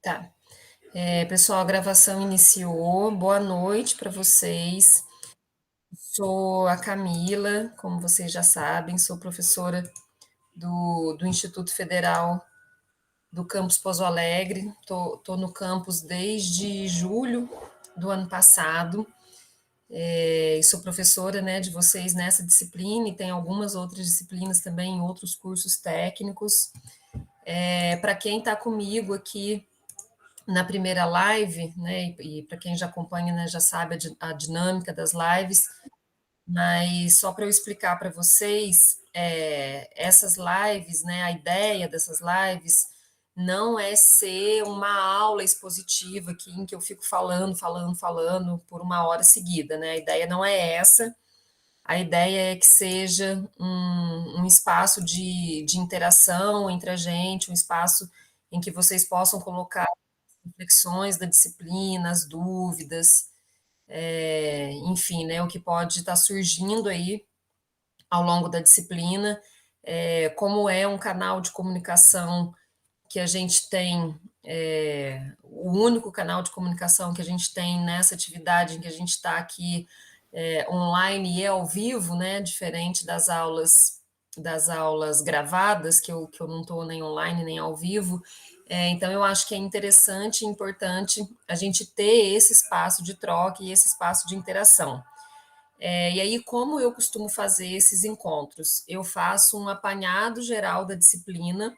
Tá. Pessoal, a gravação iniciou. Boa noite para vocês. Sou a Camila, como vocês já sabem, sou professora do Instituto Federal do Campus Pouso Alegre. Tô no campus desde julho do ano passado. E sou professora, né, de vocês nessa disciplina e tem algumas outras disciplinas também em outros cursos técnicos. Para quem está comigo aqui na primeira live, né, e para quem já acompanha, né, já sabe a dinâmica das lives, mas só para eu explicar para vocês, essas lives, né, a ideia dessas lives não é ser uma aula expositiva aqui em que eu fico falando por uma hora seguida, né? A ideia não é essa. A ideia é que seja um espaço de interação entre a gente, um espaço em que vocês possam colocar reflexões da disciplina, as dúvidas, enfim, né, o que pode estar surgindo aí ao longo da disciplina, como é um canal de comunicação que a gente tem, o único canal de comunicação que a gente tem nessa atividade em que a gente está aqui online e ao vivo, né, diferente das aulas gravadas, que eu não estou nem online nem ao vivo. Então, eu acho que é interessante e importante a gente ter esse espaço de troca e esse espaço de interação. E aí, como eu costumo fazer esses encontros? Eu faço um apanhado geral da disciplina,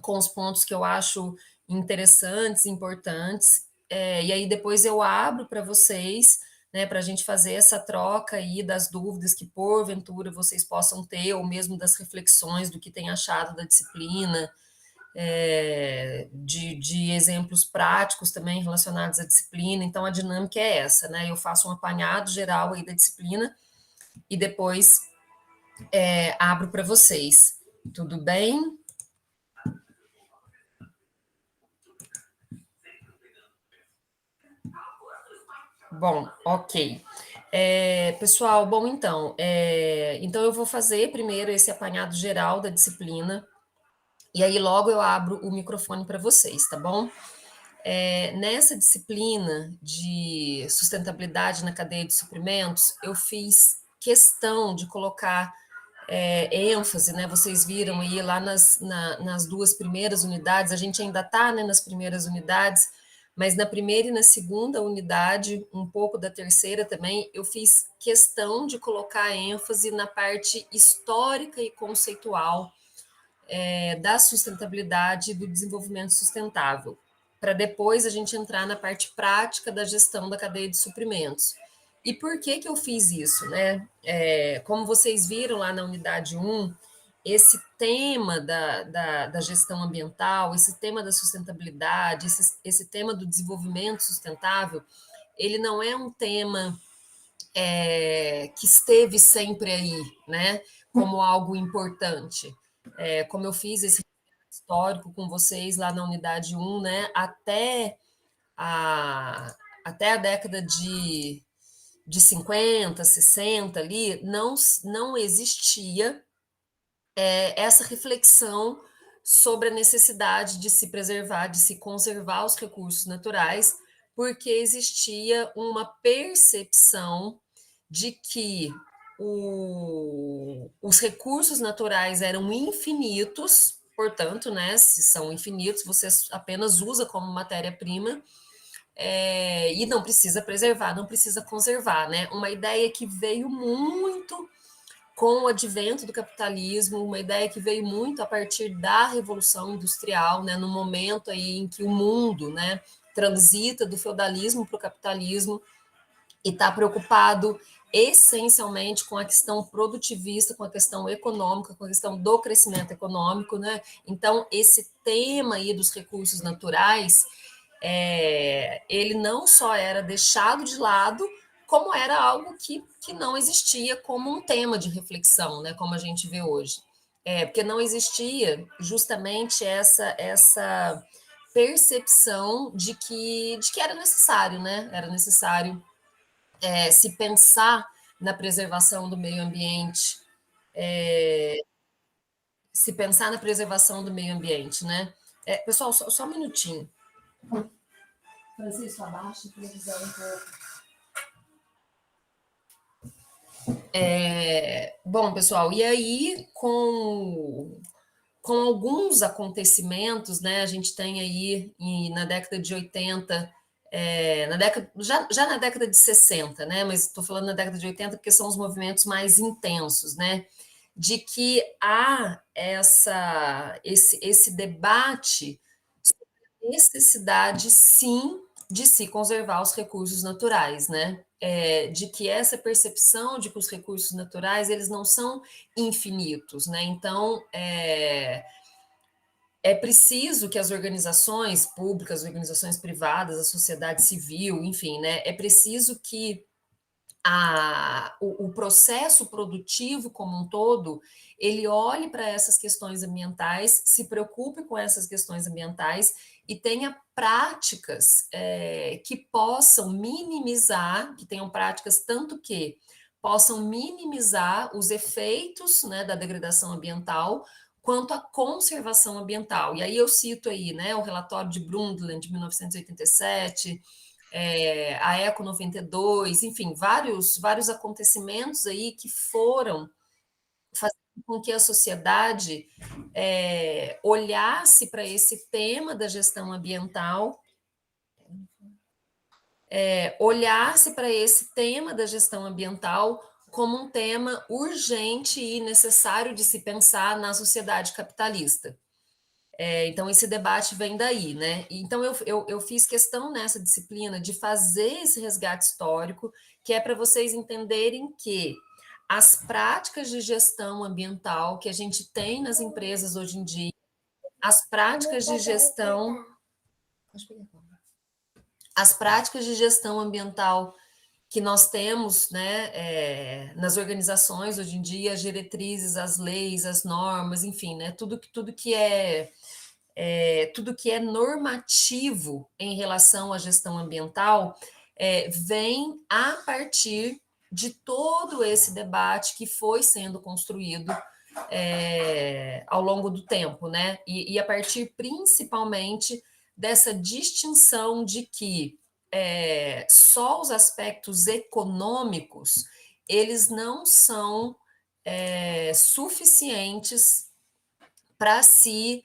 com os pontos que eu acho interessantes, importantes, e aí depois eu abro para vocês, né, para a gente fazer essa troca aí das dúvidas que porventura vocês possam ter, ou mesmo das reflexões do que tem achado da disciplina, de exemplos práticos também relacionados à disciplina. Então a dinâmica é essa, né? Eu faço um apanhado geral aí da disciplina e depois abro para vocês. Tudo bem? Bom, ok. Pessoal, bom, então eu vou fazer primeiro esse apanhado geral da disciplina, e aí logo eu abro o microfone para vocês, tá bom? Nessa disciplina de sustentabilidade na cadeia de suprimentos, eu fiz questão de colocar ênfase, né? Vocês viram aí lá nas duas primeiras unidades, a gente ainda está, né, nas primeiras unidades, mas na primeira e na segunda unidade, um pouco da terceira também, eu fiz questão de colocar ênfase na parte histórica e conceitual da sustentabilidade e do desenvolvimento sustentável, para depois a gente entrar na parte prática da gestão da cadeia de suprimentos. E por que que eu fiz isso, né? Como vocês viram lá na unidade 1, esse tema da gestão ambiental, esse tema da sustentabilidade, esse tema do desenvolvimento sustentável, ele não é um tema que esteve sempre aí, né, como algo importante. Como eu fiz esse histórico com vocês lá na unidade 1, né, a, até a década de 50, 60 ali, não existia essa reflexão sobre a necessidade de se preservar, de se conservar os recursos naturais, porque existia uma percepção de que os recursos naturais eram infinitos, portanto, né, se são infinitos, você apenas usa como matéria-prima, e não precisa preservar, não precisa conservar, né? Uma ideia que veio muito com o advento do capitalismo, uma ideia que veio muito a partir da Revolução Industrial, né, no momento aí em que o mundo, né, transita do feudalismo para o capitalismo e está preocupado essencialmente com a questão produtivista, com a questão econômica, com a questão do crescimento econômico, né? Então, esse tema aí dos recursos naturais, ele não só era deixado de lado, como era algo que não existia como um tema de reflexão, né, como a gente vê hoje. Porque não existia justamente essa percepção de que era necessário, né? Era necessário se pensar na preservação do meio ambiente, se pensar na preservação do meio ambiente, né? Pessoal, só um minutinho. Francisco, abaixa a televisão um pouco. Bom, pessoal, e aí com alguns acontecimentos, né? A gente tem aí na década de 80, já na década de 60, né? Mas estou falando na década de 80 porque são os movimentos mais intensos, né? De que há esse debate sobre a necessidade, sim, de se conservar os recursos naturais, né? De que essa percepção de que os recursos naturais eles não são infinitos, né? Então, é preciso que as organizações públicas, organizações privadas, a sociedade civil, enfim, né, é preciso que o processo produtivo como um todo, ele olhe para essas questões ambientais, se preocupe com essas questões ambientais e tenha práticas que possam minimizar, que tenham práticas tanto que possam minimizar os efeitos, né, da degradação ambiental, quanto à conservação ambiental. E aí eu cito aí, né, o relatório de Brundtland, de 1987, a Eco 92, enfim, vários acontecimentos aí que foram fazendo com que a sociedade olhasse para esse tema da gestão ambiental, olhasse para esse tema da gestão ambiental como um tema urgente e necessário de se pensar na sociedade capitalista. Então, esse debate vem daí, né? Então, eu fiz questão nessa disciplina de fazer esse resgate histórico, que é para vocês entenderem que as práticas de gestão ambiental que a gente tem nas empresas hoje em dia, as práticas de gestão. As práticas de gestão ambiental que nós temos, né, nas organizações hoje em dia, as diretrizes, as leis, as normas, enfim, né, tudo que é normativo em relação à gestão ambiental vem a partir de todo esse debate que foi sendo construído ao longo do tempo, né? E a partir principalmente dessa distinção de que só os aspectos econômicos eles não são suficientes para se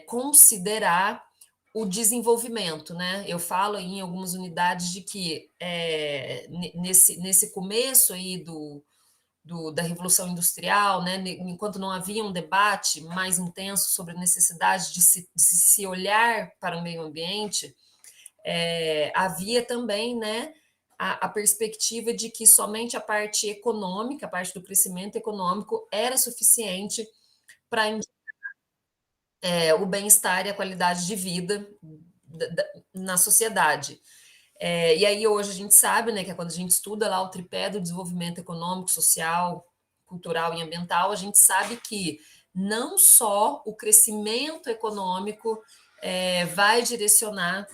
considerar o desenvolvimento, né? Eu falo aí em algumas unidades de que nesse começo aí da Revolução Industrial, né, enquanto não havia um debate mais intenso sobre a necessidade de se olhar para o meio ambiente, havia também, né, a perspectiva de que somente a parte econômica, a parte do crescimento econômico era suficiente para o bem-estar e a qualidade de vida na sociedade. E aí hoje a gente sabe, né, que é quando a gente estuda lá o tripé do desenvolvimento econômico, social, cultural e ambiental, a gente sabe que não só o crescimento econômico vai direcionar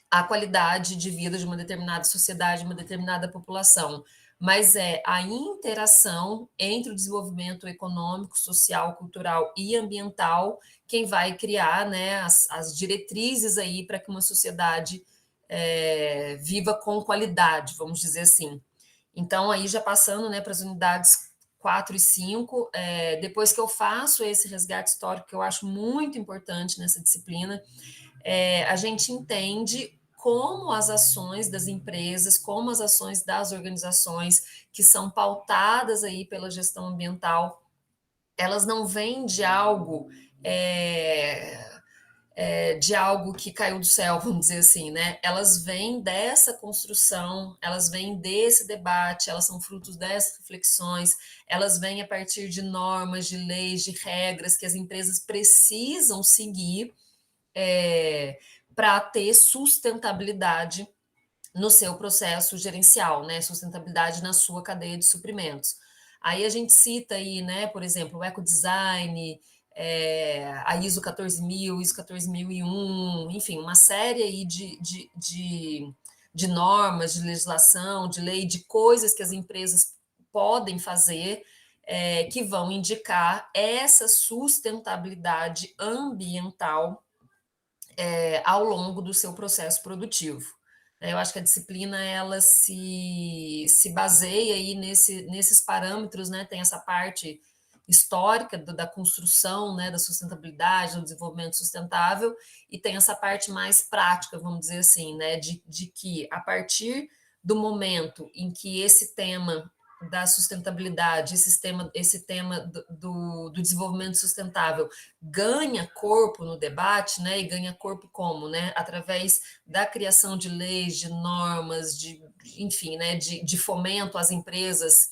a qualidade de vida de uma determinada sociedade, de uma determinada população, mas é a interação entre o desenvolvimento econômico, social, cultural e ambiental quem vai criar, né, as diretrizes aí para que uma sociedade viva com qualidade, vamos dizer assim. Então, aí já passando, né, para as unidades 4 e 5, depois que eu faço esse resgate histórico, que eu acho muito importante nessa disciplina, a gente entende como as ações das empresas, como as ações das organizações que são pautadas aí pela gestão ambiental, elas não vêm de algo que caiu do céu, vamos dizer assim, né? Elas vêm dessa construção, elas vêm desse debate, elas são frutos dessas reflexões, elas vêm a partir de normas, de leis, de regras que as empresas precisam seguir para ter sustentabilidade no seu processo gerencial, né? Sustentabilidade na sua cadeia de suprimentos. Aí a gente cita aí, né, por exemplo, o ecodesign, a ISO 14000, ISO 14001, enfim, uma série aí de normas, de legislação, de lei, de coisas que as empresas podem fazer que vão indicar essa sustentabilidade ambiental ao longo do seu processo produtivo. Eu acho que a disciplina ela se baseia aí nesses parâmetros, né? Tem essa parte histórica da construção, né, da sustentabilidade, do desenvolvimento sustentável, e tem essa parte mais prática, vamos dizer assim, né, de que a partir do momento em que esse tema da sustentabilidade, esse tema do desenvolvimento sustentável ganha corpo no debate, né? E ganha corpo como, né? Através da criação de leis, de normas, enfim, né? De fomento às empresas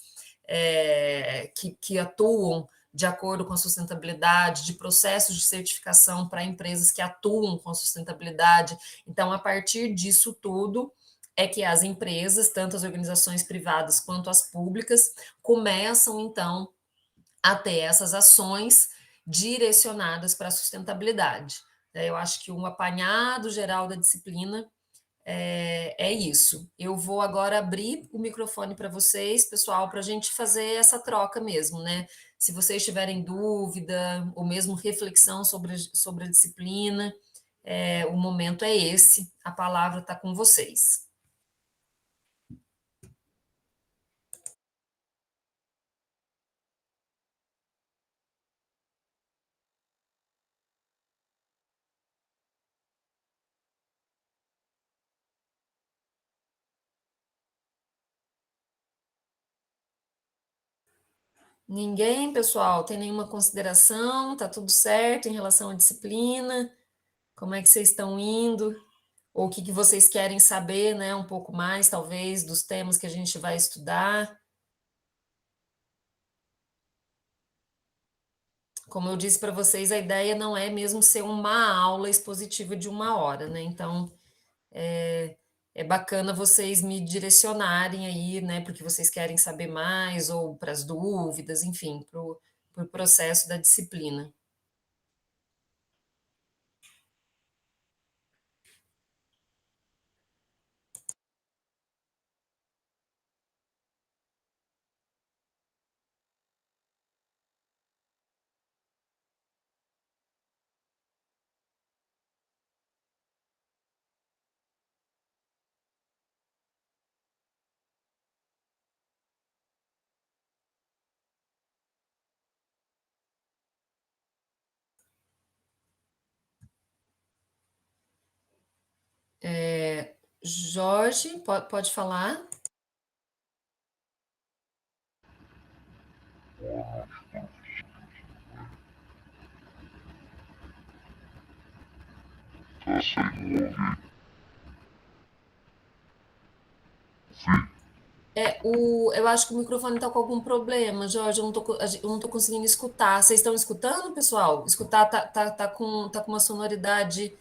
que atuam de acordo com a sustentabilidade, de processos de certificação para empresas que atuam com a sustentabilidade. Então, a partir disso tudo, é que as empresas, tanto as organizações privadas quanto as públicas, começam, então, a ter essas ações direcionadas para a sustentabilidade. Eu acho que um apanhado geral da disciplina é isso. Eu vou agora abrir o microfone para vocês, pessoal, para a gente fazer essa troca mesmo, né? Se vocês tiverem dúvida ou mesmo reflexão sobre a disciplina, o momento é esse, a palavra está com vocês. Ninguém, pessoal, tem nenhuma consideração? Tá tudo certo em relação à disciplina? Como é que vocês estão indo? Ou o que que vocês querem saber, né, um pouco mais, talvez, dos temas que a gente vai estudar? Como eu disse para vocês, a ideia não é mesmo ser uma aula expositiva de 1 hora, né? Então, é bacana vocês me direcionarem aí, né, porque vocês querem saber mais, ou para as dúvidas, enfim, para o processo da disciplina. Jorge, pode falar? Eu acho que o microfone está com algum problema, Jorge. Eu não tô conseguindo escutar. Vocês estão escutando, pessoal? Escutar tá com uma sonoridade.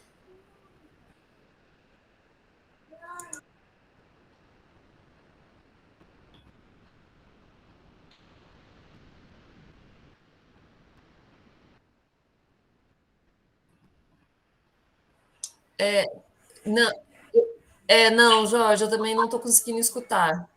Não, não, Jorge, eu também não estou conseguindo escutar.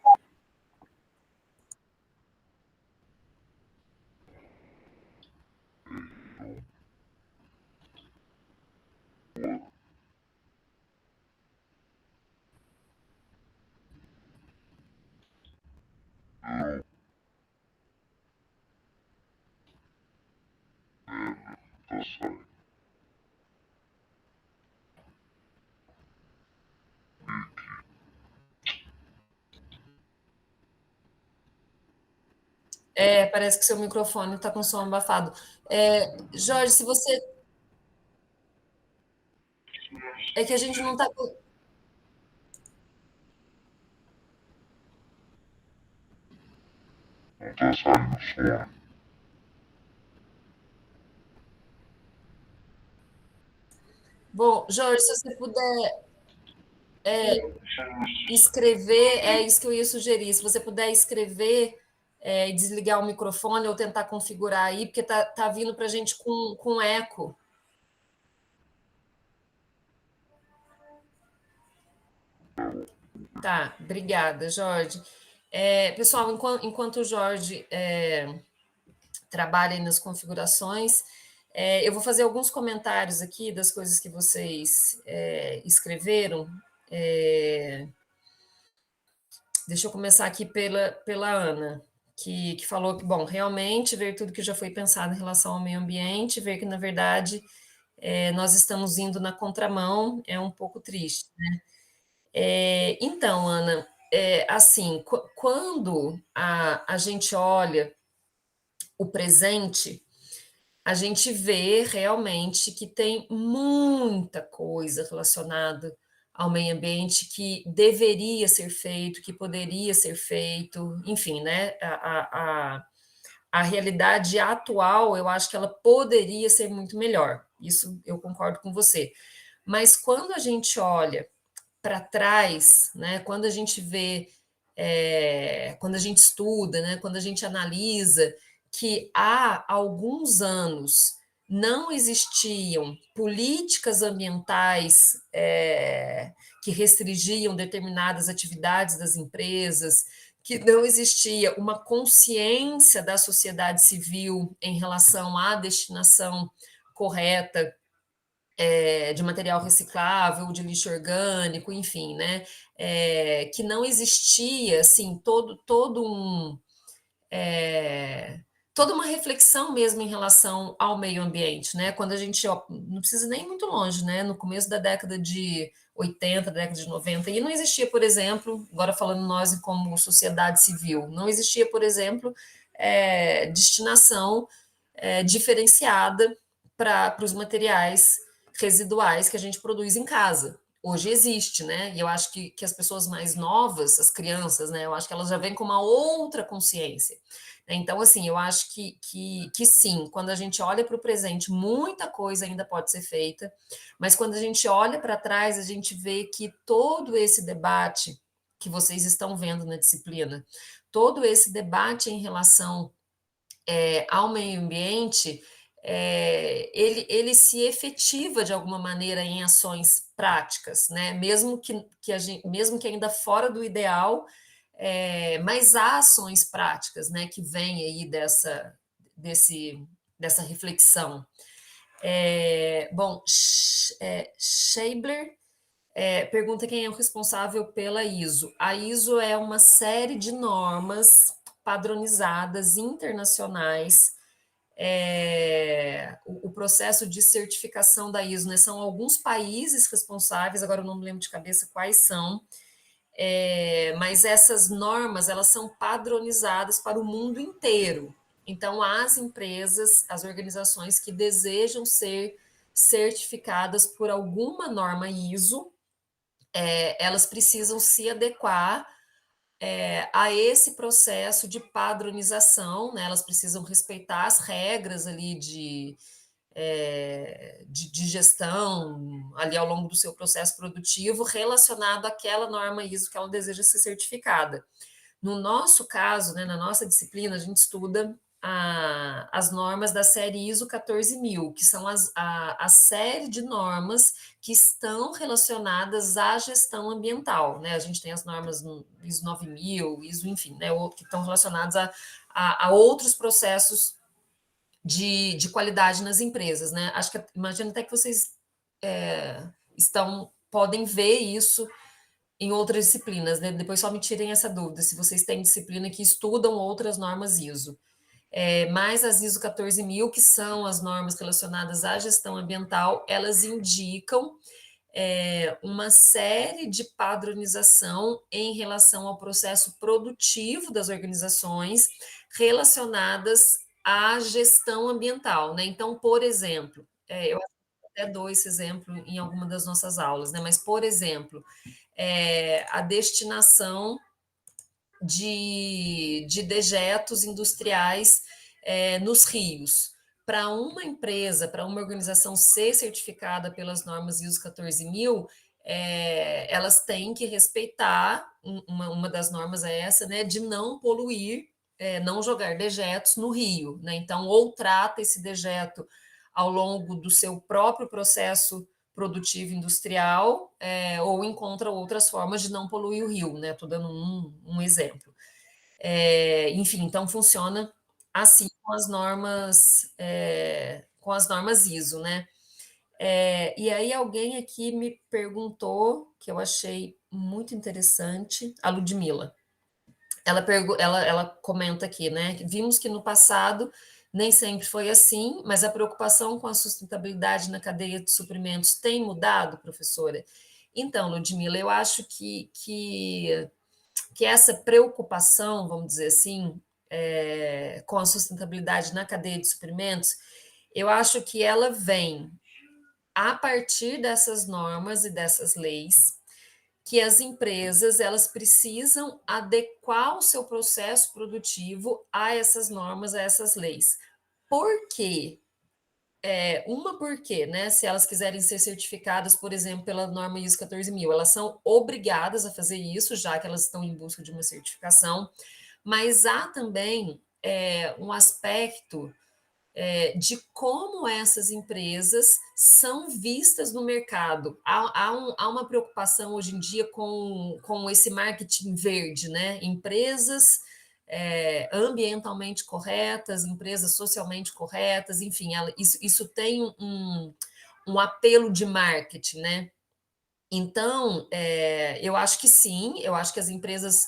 Parece que seu microfone está com som abafado. Jorge, se você. É que a gente não está. Bom, Jorge, se você puder escrever, é isso que eu ia sugerir. Se você puder escrever e desligar o microfone ou tentar configurar aí, porque tá vindo para a gente com eco. Tá, obrigada, Jorge. Pessoal, enquanto o Jorge trabalha aí nas configurações, Eu vou fazer alguns comentários aqui das coisas que vocês escreveram. É, Deixa eu começar aqui pela Ana, que falou que, bom, realmente ver tudo que já foi pensado em relação ao meio ambiente, ver que, na verdade, nós estamos indo na contramão, é um pouco triste. Então, Ana, assim, quando a gente olha o presente, a gente vê realmente que tem muita coisa relacionada ao meio ambiente que deveria ser feito, que poderia ser feito, enfim, né? A realidade atual, eu acho que ela poderia ser muito melhor. Isso eu concordo com você. Mas quando a gente olha para trás, né, quando a gente vê, quando a gente estuda, né, quando a gente analisa que há alguns anos não existiam políticas ambientais que restringiam determinadas atividades das empresas, que não existia uma consciência da sociedade civil em relação à destinação correta de material reciclável, de lixo orgânico, enfim, né? Que não existia assim todo um toda uma reflexão mesmo em relação ao meio ambiente, né? Quando a gente não precisa nem ir muito longe, né? No começo da década de 80, década de 90, e não existia, por exemplo, agora falando nós como sociedade civil, não existia, por exemplo, destinação diferenciada para os materiais residuais que a gente produz em casa. Hoje existe, né? E eu acho que as pessoas mais novas, as crianças, né? Eu acho que elas já vêm com uma outra consciência. Então, assim, eu acho que sim, quando a gente olha para o presente, muita coisa ainda pode ser feita, mas quando a gente olha para trás, a gente vê que todo esse debate que vocês estão vendo na disciplina, todo esse debate em relação ao meio ambiente, ele se efetiva de alguma maneira em ações práticas, né? Mesmo que ainda fora do ideal, mas há ações práticas, né, que vêm aí desse, dessa reflexão. Bom, Scheibler pergunta quem é o responsável pela ISO. A ISO é uma série de normas padronizadas internacionais. O processo de certificação da ISO, né? São alguns países responsáveis, agora eu não me lembro de cabeça quais são, mas essas normas elas são padronizadas para o mundo inteiro. Então, as empresas, as organizações que desejam ser certificadas por alguma norma ISO, elas precisam se adequar a esse processo de padronização, né? Elas precisam respeitar as regras ali de gestão ali ao longo do seu processo produtivo relacionado àquela norma ISO que ela deseja ser certificada. No nosso caso, né, na nossa disciplina, a gente estuda as normas da série ISO 14000, que são a série de normas que estão relacionadas à gestão ambiental. Né? A gente tem as normas ISO 9000, ISO, enfim, né, que estão relacionadas a outros processos de qualidade nas empresas. Né? Acho que imagino até que vocês podem ver isso em outras disciplinas, né? Depois só me tirem essa dúvida, se vocês têm disciplina que estudam outras normas ISO. Mas as ISO 14000, que são as normas relacionadas à gestão ambiental, elas indicam uma série de padronização em relação ao processo produtivo das organizações relacionadas à gestão ambiental, né? Então, por exemplo, eu até dou esse exemplo em alguma das nossas aulas, né? Mas, por exemplo, a destinação de dejetos industriais nos rios. Para uma empresa, para uma organização ser certificada pelas normas ISO 14000, elas têm que respeitar, uma das normas é essa, né, de não poluir, não jogar dejetos no rio. Né? Então, ou trata esse dejeto ao longo do seu próprio processo produtivo industrial, ou encontra outras formas de não poluir o rio, né? Estou dando um exemplo. Enfim, então funciona assim com as normas com as normas ISO, né? E aí alguém aqui me perguntou, que eu achei muito interessante, a Ludmila. Ela comenta aqui, né? Vimos que no passado nem sempre foi assim, mas a preocupação com a sustentabilidade na cadeia de suprimentos tem mudado, professora? Então, Ludmila, eu acho que essa preocupação, vamos dizer assim, com a sustentabilidade na cadeia de suprimentos, eu acho que ela vem a partir dessas normas e dessas leis, que as empresas elas precisam adequar o seu processo produtivo a essas normas, a essas leis. Por quê? Porque, né? Se elas quiserem ser certificadas, por exemplo, pela norma ISO 14000, elas são obrigadas a fazer isso, já que elas estão em busca de uma certificação. Mas há também um aspecto de como essas empresas são vistas no mercado. Há uma preocupação hoje em dia com esse marketing verde, né? Empresas ambientalmente corretas, empresas socialmente corretas, enfim, isso tem um apelo de marketing, né? Então, eu acho que sim, eu acho que as empresas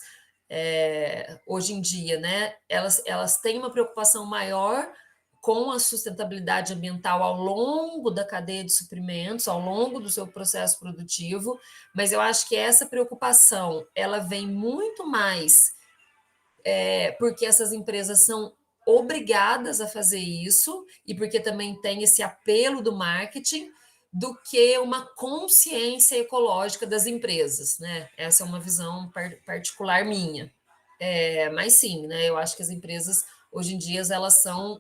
hoje em dia, né, elas têm uma preocupação maior com a sustentabilidade ambiental ao longo da cadeia de suprimentos, ao longo do seu processo produtivo, mas eu acho que essa preocupação ela vem muito mais porque essas empresas são obrigadas a fazer isso e porque também tem esse apelo do marketing do que uma consciência ecológica das empresas, né? Essa é uma visão particular minha. Mas sim, né? Eu acho que as empresas hoje em dia elas são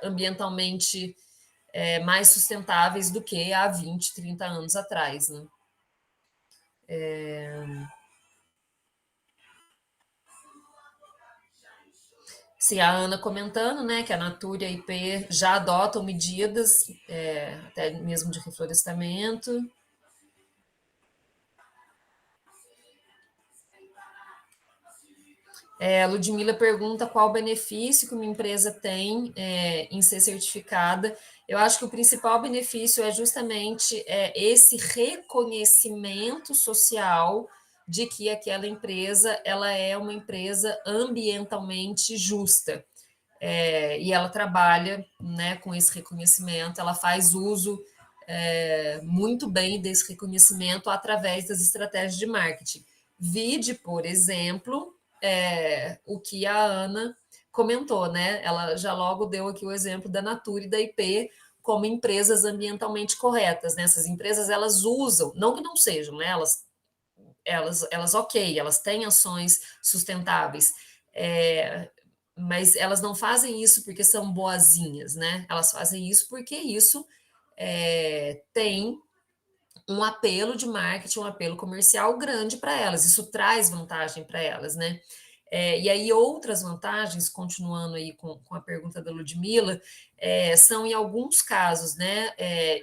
ambientalmente mais sustentáveis do que há 20, 30 anos atrás, né? Sim, a Ana comentando, né, que a Natura e a IP já adotam medidas, até mesmo de reflorestamento. A Ludmila pergunta qual o benefício que uma empresa tem em ser certificada. Eu acho que o principal benefício é justamente esse reconhecimento social de que aquela empresa ela é uma empresa ambientalmente justa. E ela trabalha, né, com esse reconhecimento, ela faz uso muito bem desse reconhecimento através das estratégias de marketing. Vide, por exemplo, o que a Ana comentou, né? Ela já logo deu aqui o exemplo da Natura e da IP como empresas ambientalmente corretas. Né? Essas empresas elas usam, não que não sejam, né? Elas ok, elas têm ações sustentáveis, mas elas não fazem isso porque são boazinhas, né? Elas fazem isso porque isso tem um apelo de marketing, um apelo comercial grande para elas. Isso traz vantagem para elas, né? E aí outras vantagens, continuando aí com a pergunta da Ludmila, são em alguns casos, né,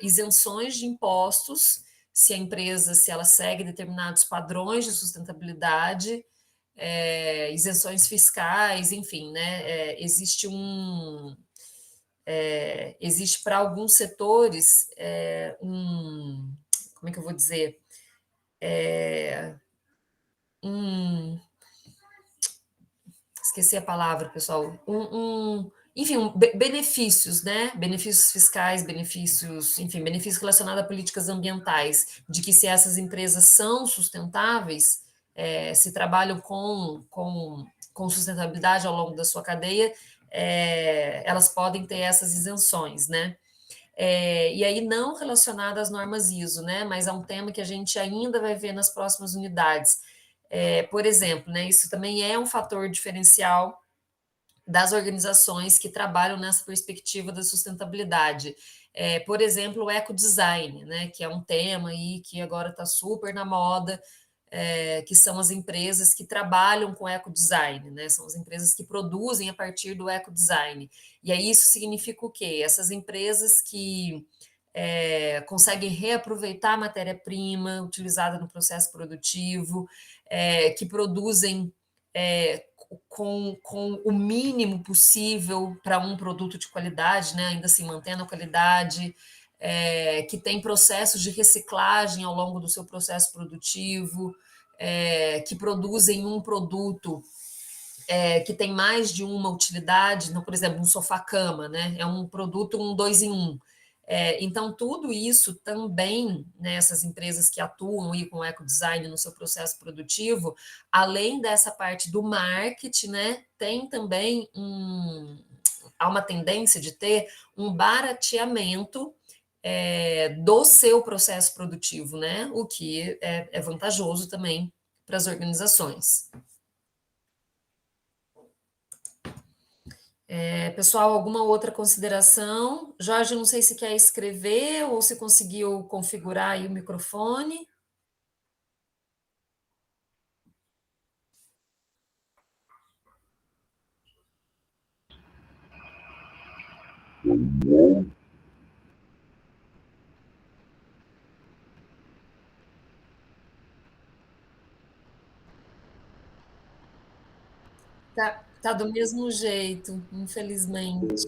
isenções de impostos, se a empresa, se ela segue determinados padrões de sustentabilidade, isenções fiscais, enfim, né, existe para alguns setores como é que eu vou dizer? Um, Esqueci a palavra, pessoal. Enfim, benefícios, né? Benefícios fiscais, benefícios, enfim, benefícios relacionados a políticas ambientais, de que se essas empresas são sustentáveis, se trabalham com sustentabilidade ao longo da sua cadeia, elas podem ter essas isenções, né? E aí não relacionada às normas ISO, né? Mas é um tema que a gente ainda vai ver nas próximas unidades. Por exemplo, né, isso também é um fator diferencial das organizações que trabalham nessa perspectiva da sustentabilidade. Por exemplo, o ecodesign, né, que é um tema aí que agora está super na moda, que são as empresas que trabalham com ecodesign, né? São as empresas que produzem a partir do ecodesign. E aí isso significa o quê? Essas empresas que conseguem reaproveitar a matéria-prima utilizada no processo produtivo, que produzem com o mínimo possível para um produto de qualidade, né? Ainda assim mantendo a qualidade, que tem processos de reciclagem ao longo do seu processo produtivo, que produzem um produto que tem mais de uma utilidade, então, por exemplo, um sofá-cama, né? É um produto um dois em um. Então, tudo isso também, né, essas empresas que atuam aí com ecodesign no seu processo produtivo, além dessa parte do marketing, né, tem também há uma tendência de ter um barateamento do seu processo produtivo, né? O que é vantajoso também para as organizações. Pessoal, alguma outra consideração? Jorge, não sei se quer escrever ou se conseguiu configurar aí o microfone. Tá do mesmo jeito, infelizmente.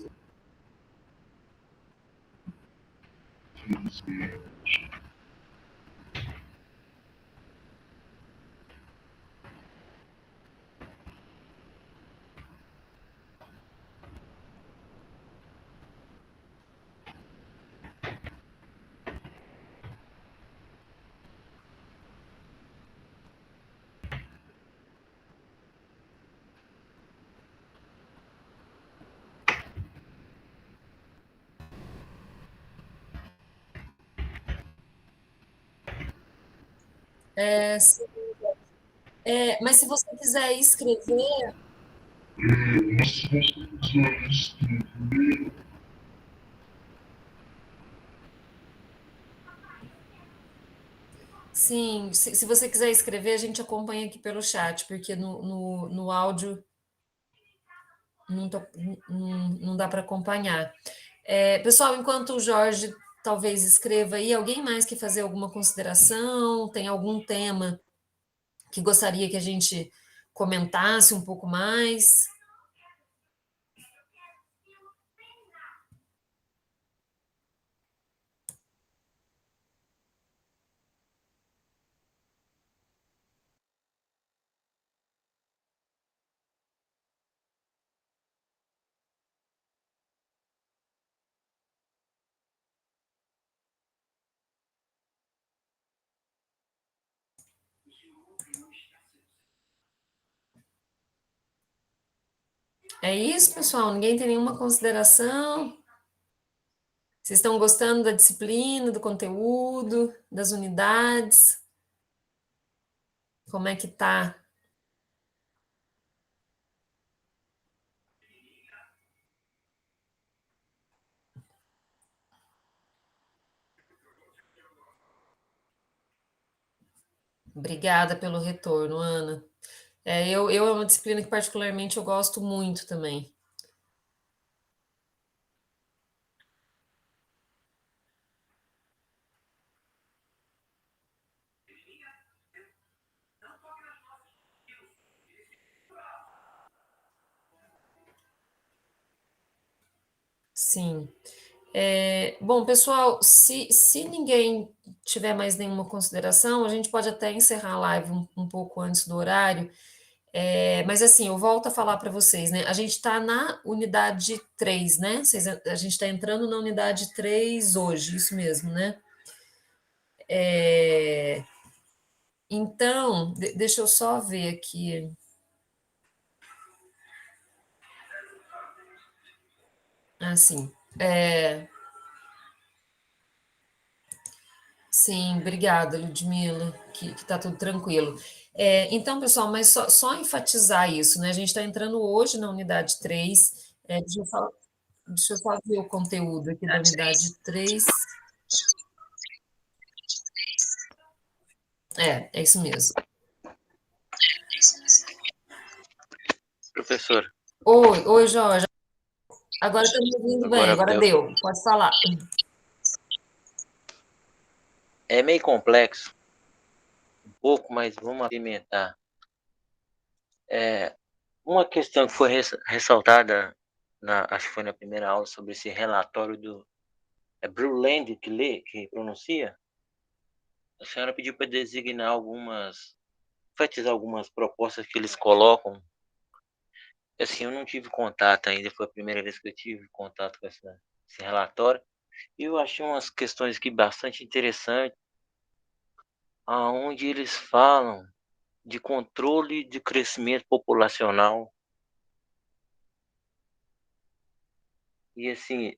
É, se- mas se você quiser escrever, sim, se você quiser escrever, a gente acompanha aqui pelo chat, porque no áudio não dá para acompanhar. Pessoal, enquanto o Jorge talvez escreva aí, alguém mais quer fazer alguma consideração? Tem algum tema que gostaria que a gente comentasse um pouco mais? É isso, pessoal? Ninguém tem nenhuma consideração? Vocês estão gostando da disciplina, do conteúdo, das unidades? Como é que tá? Obrigada pelo retorno, Ana. Eu é uma disciplina que particularmente eu gosto muito também. Sim. Bom, pessoal, se ninguém tiver mais nenhuma consideração, a gente pode até encerrar a live um pouco antes do horário. Mas assim, eu volto a falar para vocês, né? A gente está na unidade 3, né? A gente está entrando na unidade 3 hoje, isso mesmo, né? Então, deixa eu só ver aqui. Sim. Sim, obrigada, Ludmila, que está tudo tranquilo. Então, pessoal, mas só enfatizar isso, né? A gente está entrando hoje na unidade 3. Deixa eu só ver o conteúdo aqui da unidade 3. É isso mesmo. Professor, Oi, Jorge. Agora está me ouvindo bem, agora agora deu. deu. Pode falar. É meio complexo, um pouco, mas vamos apimentar. Uma questão que foi ressaltada, acho que foi na primeira aula, sobre esse relatório do Brundtland que pronuncia. A senhora pediu para designar enfatizar algumas propostas que eles colocam. Assim, eu não tive contato ainda, foi a primeira vez que eu tive contato com esse relatório. E eu achei umas questões aqui bastante interessantes, aonde eles falam de controle de crescimento populacional. E assim,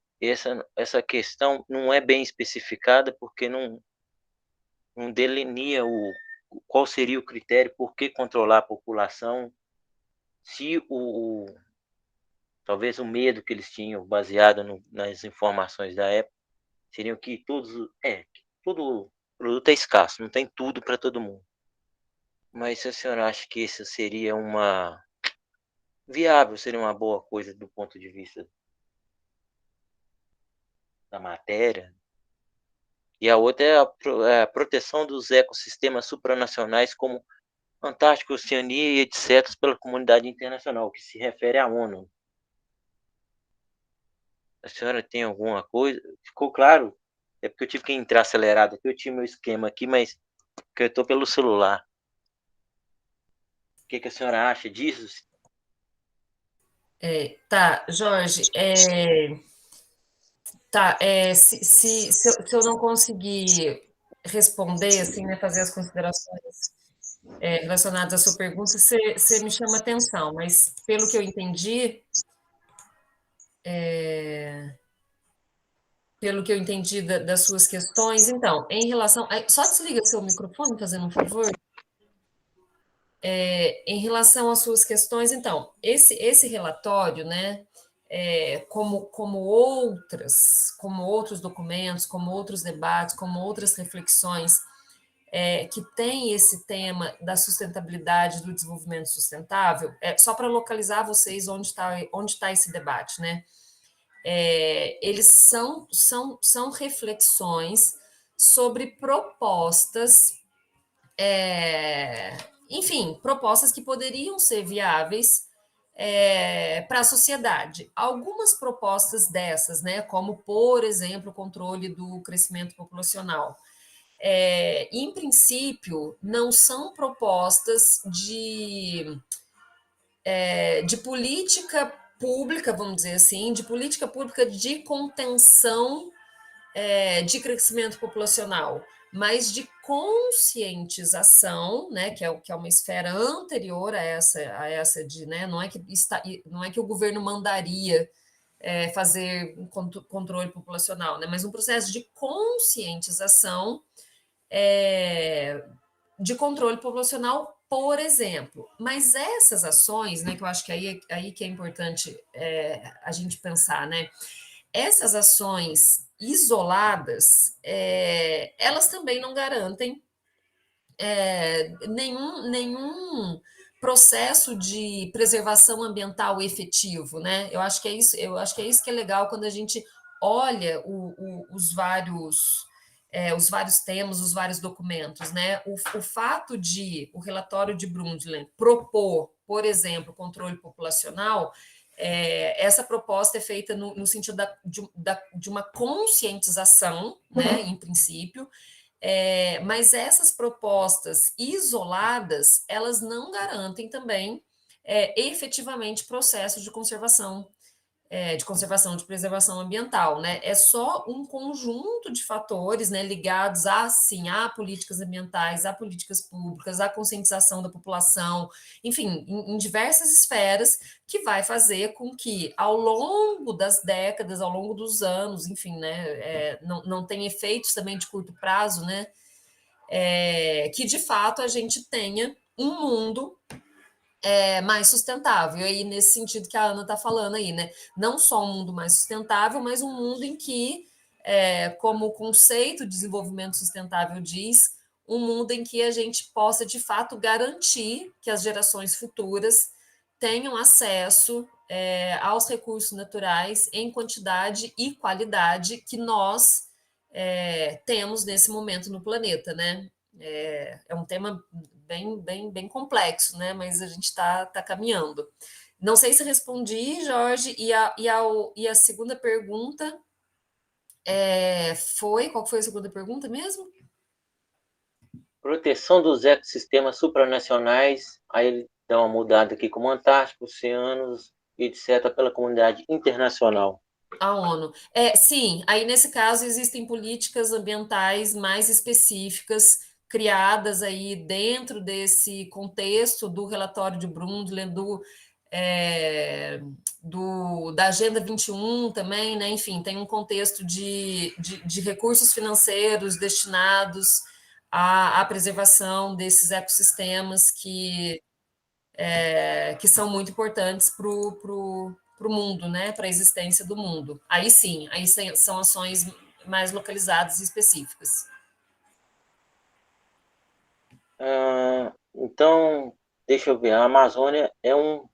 essa questão não é bem especificada porque não delineia qual seria o critério, por que controlar a população, se talvez o medo que eles tinham, baseado nas informações da época, seriam que que todo produto é escasso, não tem tudo para todo mundo. Mas se a senhora acha que isso seria viável, seria uma boa coisa do ponto de vista da matéria. E a outra é a proteção dos ecossistemas supranacionais como Antártica, Oceania e etc. pela comunidade internacional, que se refere à ONU. A senhora tem alguma coisa? Ficou claro? É porque eu tive que entrar acelerado aqui, eu tinha meu esquema aqui, mas que eu estou pelo celular. O que a senhora acha disso? Tá, Jorge, se eu não conseguir responder, assim, né, fazer as considerações relacionadas à sua pergunta, você me chama atenção, mas pelo que eu entendi, das suas questões, então, em relação. Só desliga seu microfone, fazendo um favor. Em relação às suas questões, então, esse relatório, né, como outros documentos, como outros debates, como outras reflexões que tem esse tema da sustentabilidade do desenvolvimento sustentável, só para localizar vocês onde tá esse debate, né? Eles são reflexões sobre propostas, enfim, propostas que poderiam ser viáveis para a sociedade. Algumas propostas dessas, né, como, por exemplo, o controle do crescimento populacional, em princípio, não são propostas de política pública, vamos dizer assim, de política pública de contenção de crescimento populacional, mas de conscientização, né, que é uma esfera anterior a essa de, né, não é que o governo mandaria fazer um controle populacional, né, mas um processo de conscientização é, de controle populacional, por exemplo. Mas essas ações, né, que eu acho que aí que é importante a gente pensar, né? Essas ações isoladas, elas também não garantem nenhum processo de preservação ambiental efetivo, né? Eu acho que é isso que é legal quando a gente olha os vários temas, os vários documentos, né? O fato de o relatório de Brundtland propor, por exemplo, controle populacional, essa proposta é feita no sentido de uma conscientização, né, em princípio, mas essas propostas isoladas, elas não garantem também efetivamente processo de preservação ambiental, né? É só um conjunto de fatores, né, ligados sim, a políticas ambientais, a políticas públicas, a conscientização da população, enfim, em diversas esferas, que vai fazer com que, ao longo das décadas, ao longo dos anos, enfim, né, não tem efeitos também de curto prazo, né, que de fato a gente tenha um mundo mais sustentável. E aí, nesse sentido que a Ana está falando aí, né? Não só um mundo mais sustentável, mas um mundo em que, como o conceito de desenvolvimento sustentável diz, um mundo em que a gente possa, de fato, garantir que as gerações futuras tenham acesso aos recursos naturais em quantidade e qualidade que nós temos nesse momento no planeta, né? É um tema bem complexo, né? Mas a gente tá caminhando. Não sei se respondi, Jorge, e a segunda pergunta qual foi a segunda pergunta mesmo? Proteção dos ecossistemas supranacionais, aí ele dá uma mudada aqui como Antártico, oceanos, etc., pela comunidade internacional. A ONU. Sim, aí nesse caso existem políticas ambientais mais específicas criadas aí dentro desse contexto do relatório de Brundtland, é, da Agenda 21 também, né? Enfim, tem um contexto de recursos financeiros destinados à preservação desses ecossistemas que são muito importantes para o mundo, né? Para a existência do mundo. Aí sim, aí são ações mais localizadas e específicas. Então, deixa eu ver, a Amazônia é um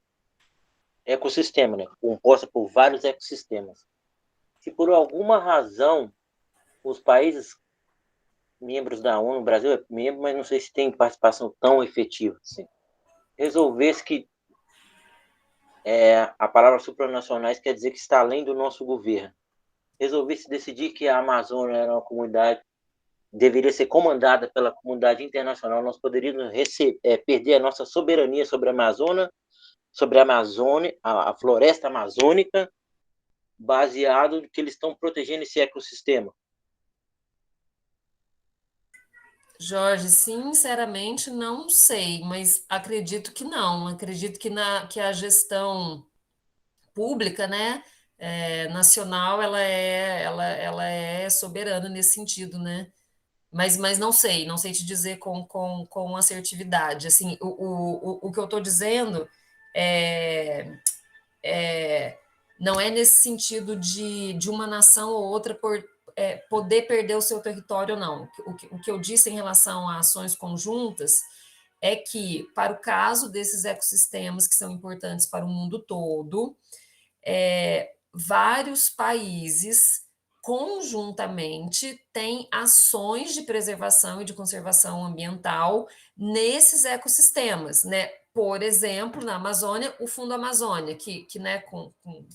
ecossistema, né? Composta por vários ecossistemas. Se por alguma razão os países membros da ONU, o Brasil é membro, mas não sei se tem participação tão efetiva assim, resolvesse que a palavra supranacionais quer dizer que está além do nosso governo, resolvesse decidir que a Amazônia era uma comunidade, deveria ser comandada pela comunidade internacional, nós poderíamos perder a nossa soberania sobre a Amazônia, sobre a Amazônia, a floresta amazônica, baseado no que eles estão protegendo esse ecossistema. Jorge, sinceramente não sei, mas acredito que não. Acredito que a gestão pública, né, nacional, ela é soberana nesse sentido, né? Mas não sei te dizer com assertividade. Assim, o que eu estou dizendo é, é, não é nesse sentido de uma nação ou outra poder perder o seu território, não. O que eu disse em relação a ações conjuntas é que, para o caso desses ecossistemas que são importantes para o mundo todo, vários países conjuntamente têm ações de preservação e de conservação ambiental nesses ecossistemas, né? Por exemplo, na Amazônia, o Fundo Amazônia, que né,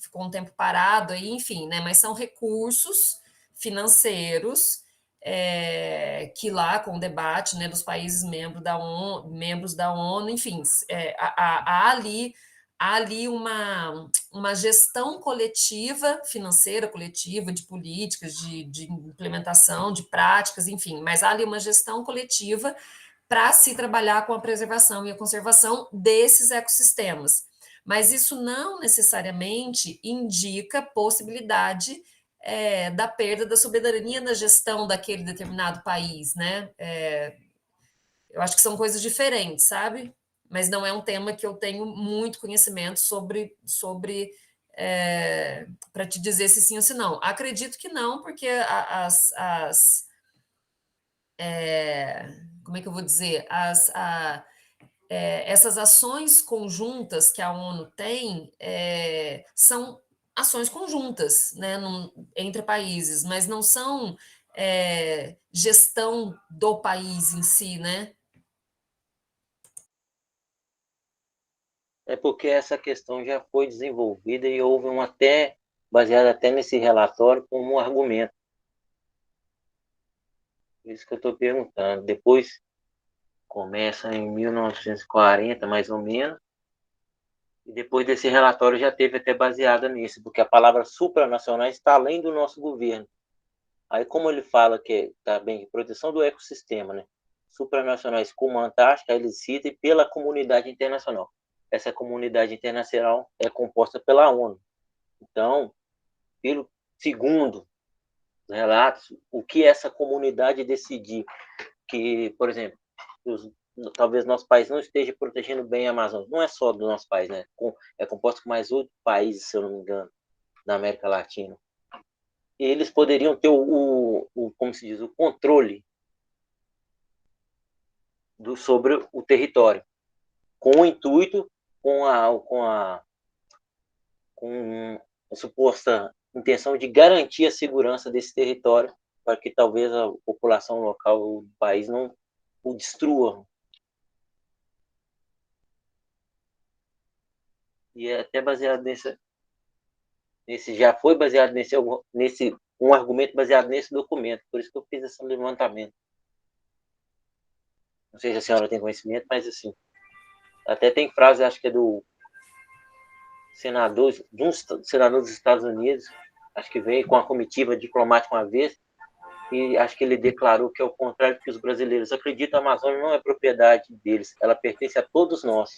ficou um tempo parado aí, enfim, né? Mas são recursos financeiros que lá com o debate né, dos países membros da ONU, enfim, há ali uma gestão coletiva, financeira coletiva, de políticas, de implementação, de práticas, enfim, mas há ali uma gestão coletiva para se trabalhar com a preservação e a conservação desses ecossistemas. Mas isso não necessariamente indica possibilidade da perda da soberania na gestão daquele determinado país, né? Eu acho que são coisas diferentes, sabe? Mas não é um tema que eu tenho muito conhecimento para te dizer se sim ou se não. Acredito que não, porque como é que eu vou dizer? Essas ações conjuntas que a ONU tem são ações conjuntas né, entre países, mas não são gestão do país em si, né? É porque essa questão já foi desenvolvida e houve um até, baseado até nesse relatório, como um argumento. Por isso que eu estou perguntando. Depois começa em 1940, mais ou menos, e depois desse relatório já teve até baseada nisso, porque a palavra supranacional está além do nosso governo. Aí, como ele fala que está bem, proteção do ecossistema, né? Supranacionais como a Antártica, ele cita e pela comunidade internacional. Essa comunidade internacional é composta pela ONU. Então, pelo segundo os relatos, o que essa comunidade decidir que, por exemplo, talvez nosso país não esteja protegendo bem a Amazônia, não é só do nosso país, né? É composto com mais 8 países, se eu não me engano, da América Latina. E eles poderiam ter como se diz, o controle sobre o território, com o intuito, com a suposta intenção de garantir a segurança desse território, para que talvez a população local do país não o destrua. e é até baseado já foi baseado um argumento baseado nesse documento, por isso que eu fiz esse levantamento. Não sei se a senhora tem conhecimento, mas assim, até tem frase, acho que é do senador, de um senador dos Estados Unidos, acho que veio com a comitiva diplomática uma vez, e acho que ele declarou que, ao contrário do que os brasileiros acreditam, a Amazônia não é propriedade deles, ela pertence a todos nós.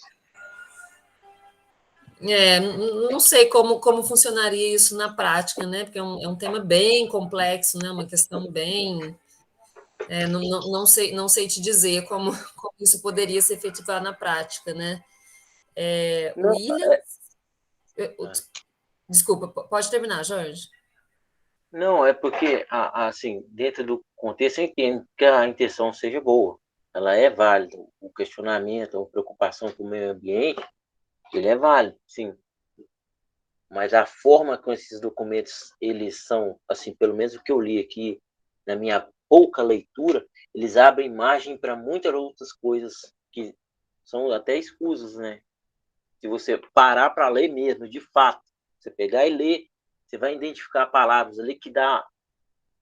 Não sei como funcionaria isso na prática, né? Porque é um tema bem complexo, né? Uma questão bem. Não sei te dizer como isso poderia se efetivar na prática, né? Não, William, desculpa, pode terminar, Jorge. não, é porque, assim, dentro do contexto, eu entendo que a intenção seja boa, ela é válida, o questionamento, a preocupação com o meio ambiente, ele é válido, sim, mas a forma com esses documentos, eles são, assim, pelo menos o que eu li aqui, na minha pouca leitura, eles abrem margem para muitas outras coisas que são até escusas, né? Se você parar para ler mesmo, de fato, você pegar e ler, você vai identificar palavras ali que dá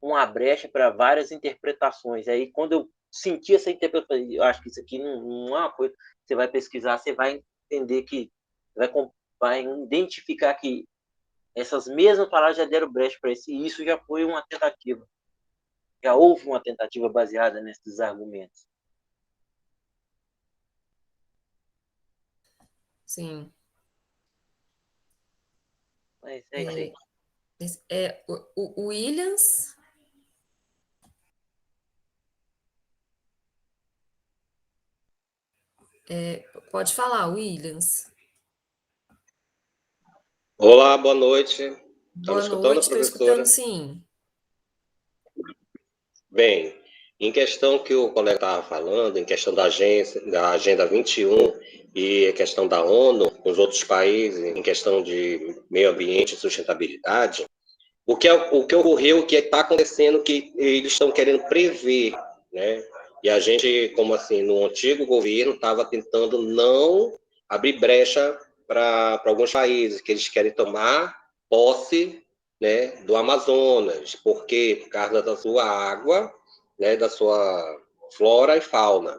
uma brecha para várias interpretações. Aí, quando eu senti essa interpretação, eu acho que isso aqui não é uma coisa, você vai pesquisar, você vai entender que, vai identificar que essas mesmas palavras já deram brecha para isso, e isso já foi uma tentativa. Já houve uma tentativa baseada nesses argumentos. Sim. Mas é isso aí. O Williams. Pode falar, Williams. Olá, boa noite. Está me Boa escutando, noite, estou escutando, professora? sim. Bem, em questão que o colega estava falando, em questão da Agenda 21 e a questão da ONU, com os outros países, em questão de meio ambiente e sustentabilidade, o que ocorreu, o que está acontecendo, que eles estão querendo prever, né? E a gente, como assim, no antigo governo, estava tentando não abrir brecha para alguns países, que eles querem tomar posse, né, do Amazonas, porque por causa da sua água, né, da sua flora e fauna,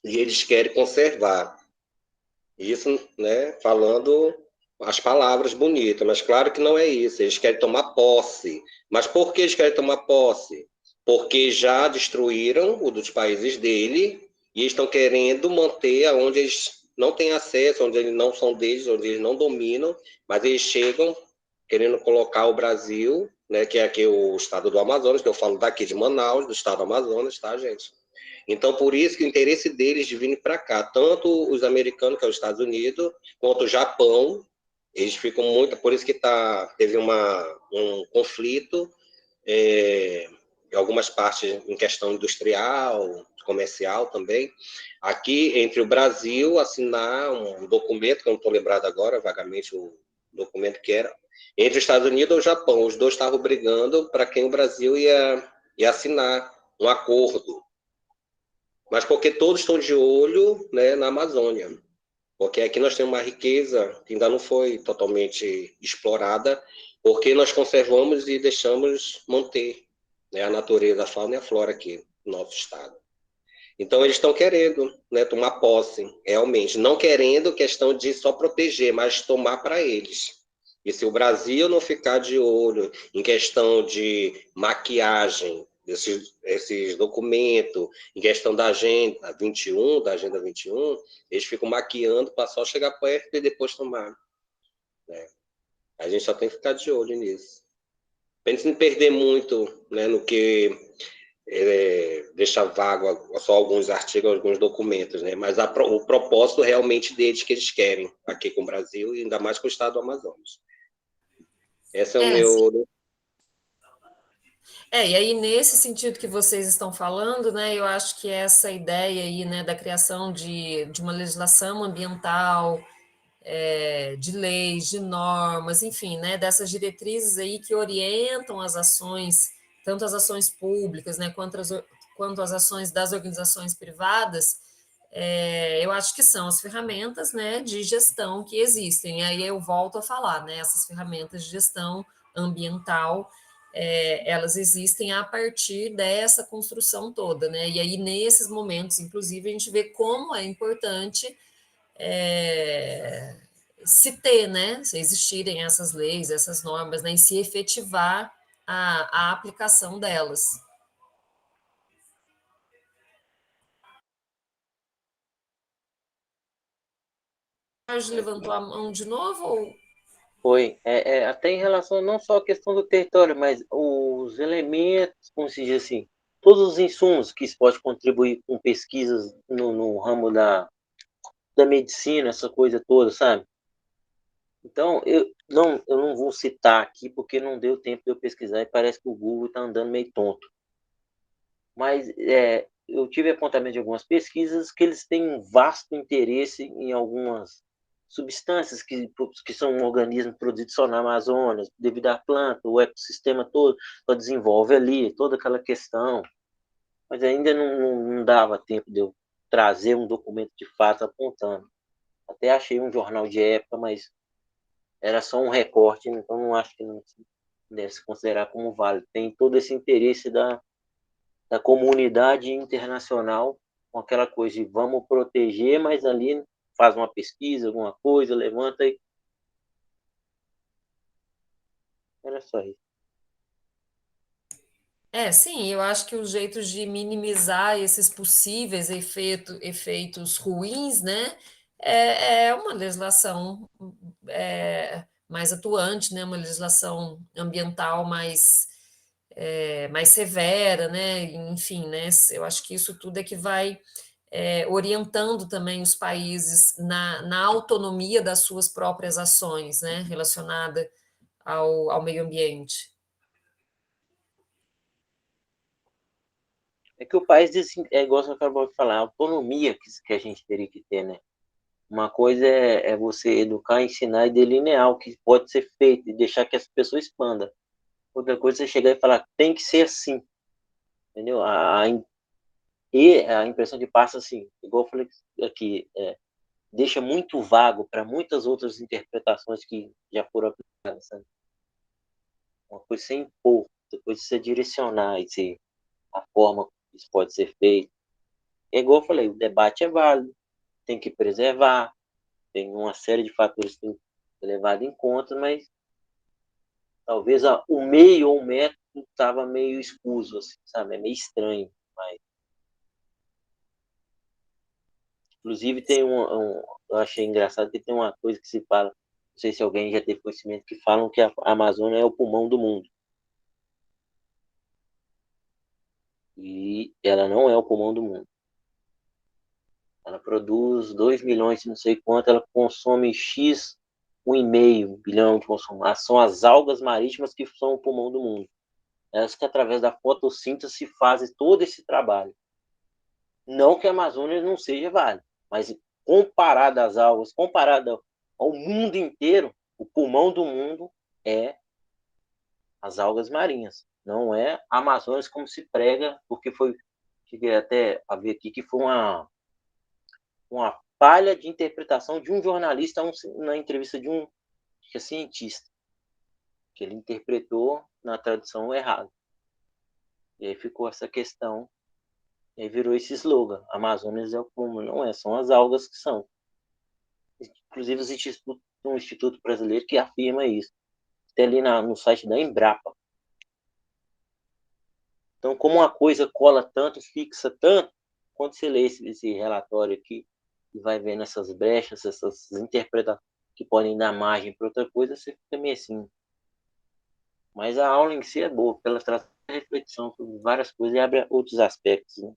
e eles querem conservar. Isso, né, falando as palavras bonitas, mas claro que não é isso, eles querem tomar posse. Mas por que eles querem tomar posse? Porque já destruíram o dos países dele e estão querendo manter onde eles não têm acesso, onde eles não são deles, onde eles não dominam, mas eles chegam querendo colocar o Brasil, né, que é aqui o estado do Amazonas, que eu falo daqui de Manaus, do estado do Amazonas, tá, gente? Então, por isso que o interesse deles de vir para cá, tanto os americanos, que é os Estados Unidos, quanto o Japão, eles ficam muito. Por isso que teve um conflito em algumas partes em questão industrial, comercial também. Aqui, entre o Brasil, assinar um documento, que eu não estou lembrado agora, vagamente o documento que era, entre os Estados Unidos e o Japão. Os dois estavam brigando para quem o Brasil ia assinar um acordo, mas porque todos estão de olho, né, na Amazônia. Porque aqui nós temos uma riqueza que ainda não foi totalmente explorada, porque nós conservamos e deixamos manter, né, a natureza, a fauna e a flora aqui no nosso estado. Então, eles estão querendo, né, tomar posse, realmente. Não querendo questão de só proteger, mas tomar para eles. E se o Brasil não ficar de olho em questão de maquiagem desses documentos, em questão da Agenda 21, eles ficam maquiando para só chegar perto e depois tomar. Né? A gente só tem que ficar de olho nisso. Para a gente não perder muito, né, no que deixa vago só alguns artigos, alguns documentos, né? Mas o propósito realmente deles que eles querem aqui com o Brasil e ainda mais com o estado do Amazonas. Esse é o meu. E aí, nesse sentido que vocês estão falando, né, eu acho que essa ideia aí, né, da criação de uma legislação ambiental, de leis, de normas, enfim, né, dessas diretrizes aí que orientam as ações, tanto as ações públicas, né, quanto as ações das organizações privadas, eu acho que são as ferramentas, né, de gestão que existem. E aí eu volto a falar, né, essas ferramentas de gestão ambiental, elas existem a partir dessa construção toda, né? E aí, nesses momentos, inclusive, a gente vê como é importante se ter, né? Se existirem essas leis, essas normas, né? E se efetivar a aplicação delas. Jorge levantou a mão de novo? Ou... Foi. Até em relação não só à questão do território, mas os elementos, como se diz assim, todos os insumos que isso pode contribuir com pesquisas no ramo da medicina, essa coisa toda, sabe? Então, eu não vou citar aqui porque não deu tempo de eu pesquisar e parece que o Google está andando meio tonto. Mas eu tive apontamento de algumas pesquisas que eles têm um vasto interesse em algumas substâncias que são um organismo produzido só na Amazônia, devido à planta, o ecossistema todo, só desenvolve ali, toda aquela questão. Mas ainda não dava tempo de eu trazer um documento de fato apontando. Até achei um jornal de época, mas era só um recorte, então não acho que não deve se considerar como válido. Tem todo esse interesse da comunidade internacional com aquela coisa de vamos proteger, mas ali faz uma pesquisa, alguma coisa, levanta e era só isso. Sim, eu acho que os jeitos de minimizar esses possíveis efeitos ruins, né, é uma legislação mais atuante, né, uma legislação ambiental mais severa, né, enfim, né, eu acho que isso tudo é que vai orientando também os países na autonomia das suas próprias ações, né, relacionada ao meio ambiente. É que o país é igual você acabou de falar, a autonomia que a gente teria que ter, né? Uma coisa é você educar, ensinar e delinear o que pode ser feito e deixar que as pessoas expandam. Outra coisa é você chegar e falar, tem que ser assim, entendeu? E a impressão de passa assim, igual eu falei aqui, deixa muito vago para muitas outras interpretações que já foram aplicadas, sabe? Uma coisa sem impor, outra coisa você direcionar a forma que isso pode ser feito. É igual eu falei, o debate é válido, tem que preservar, tem uma série de fatores que tem que ser levado em conta, mas talvez o meio ou o método estava meio escuso, assim, sabe? É meio estranho. Mas, inclusive, eu achei engraçado que tem uma coisa que se fala, não sei se alguém já teve conhecimento, que falam que a Amazônia é o pulmão do mundo. E ela não é o pulmão do mundo. Ela produz 2 milhões, não sei quanto, ela consome X, 1,5 bilhão de consumo. São as algas marítimas que são o pulmão do mundo. Elas que, através da fotossíntese, fazem todo esse trabalho. Não que a Amazônia não seja válida, mas comparado às algas, comparado ao mundo inteiro, o pulmão do mundo é as algas marinhas. Não é a Amazônia como se prega, porque foi, cheguei até a ver aqui, que foi uma falha de interpretação de um jornalista na entrevista de um cientista, que ele interpretou na tradução errada. E aí ficou essa questão, e aí virou esse slogan, Amazonas é o pulmão, não é, são as algas que são. Inclusive um instituto brasileiro que afirma isso. Tem ali no site da Embrapa. Então, como uma coisa cola tanto, fixa tanto, quando você lê esse relatório aqui e vai vendo essas brechas, essas interpretações que podem dar margem para outra coisa, você fica meio assim. Mas a aula em si é boa, porque ela traz reflexão sobre várias coisas e abre outros aspectos. Né?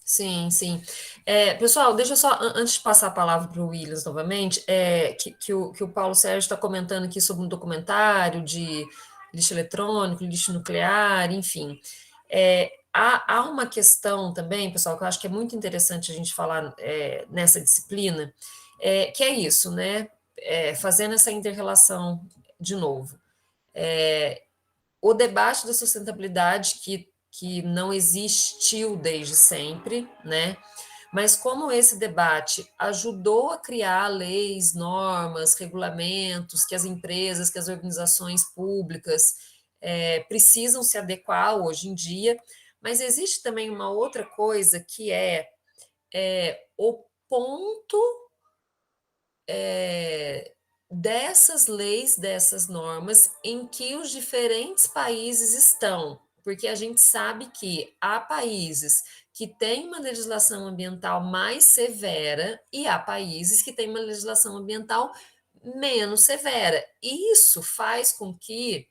Sim, sim. Pessoal, deixa eu só, antes de passar a palavra para o Williams novamente, que o Paulo Sérgio está comentando aqui sobre um documentário de lixo eletrônico, lixo nuclear, enfim. Há uma questão também, pessoal, que eu acho que é muito interessante a gente falar nessa disciplina, que é isso, né? Fazendo essa inter-relação de novo. O debate da sustentabilidade que não existiu desde sempre, né? Mas como esse debate ajudou a criar leis, normas, regulamentos que as empresas, que as organizações públicas precisam se adequar hoje em dia, mas existe também uma outra coisa que o ponto dessas leis, dessas normas, em que os diferentes países estão, porque a gente sabe que há países que têm uma legislação ambiental mais severa e há países que têm uma legislação ambiental menos severa. Isso faz com que